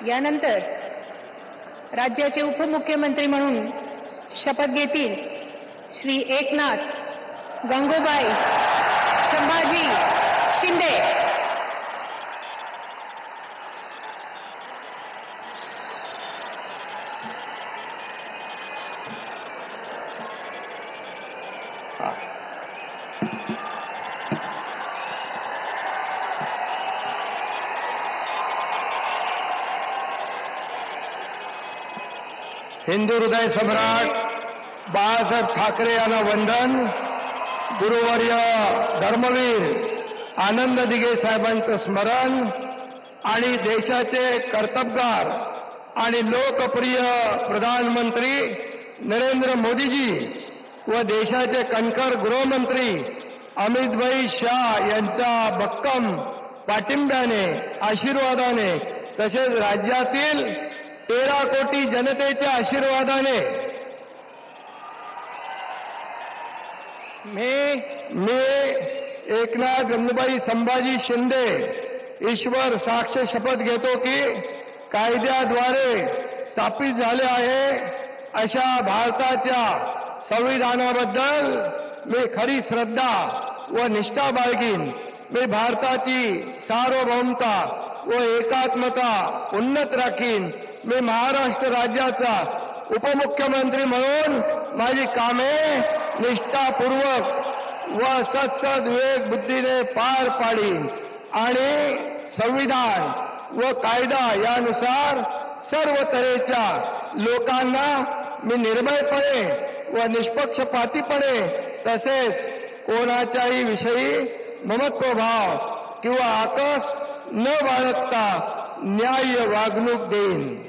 यानंतर राज्याचे उपमुख्यमंत्री म्हणून शपथ घेतील श्री एकनाथ गंगूबाई संभाजी शिंदे। हिंदू हृदय सम्राट बाळासाहेब ठाकरे यांना वंदन। गुरुवर्य धर्मवीर आनंद दिघे साहेबांचं स्मरण आणि देशाचे कर्तबगार आणि लोकप्रिय प्रधानमंत्री नरेंद्र मोदीजी व देशाचे कणखर गृहमंत्री अमितभाई शाह यांच्या भक्कम पाठिंब्याने आशीर्वादाने तसेच राज्यातील 13 कोटी जनतेच्या आशीर्वादाने मी एकनाथ गंगूबाई संभाजी शिंदे ईश्वर साक्ष शपथ घेतो की कायद्याद्वारे स्थापित झाले आहे अशा भारताच्या संविधानाबद्दल मी खरी श्रद्धा व निष्ठा बाळगीन। मी भारताची सार्वभौमता व एकात्मता उन्नत राखीन। मी महाराष्ट्र राज्याचा उपमुख्यमंत्री म्हणून माझी कामे निष्ठापूर्वक व सत्सद विवेक बुद्धीने पार पाडीन आणि संविधान व कायदा यानुसार सर्व तऱ्हेच्या लोकांना मी निर्भयपणे व निष्पक्षपातीपणे तसेच कोणाच्याही विषयी ममत्वभाव किंवा आकस न बाळगता न्याय्य वागणूक देईन।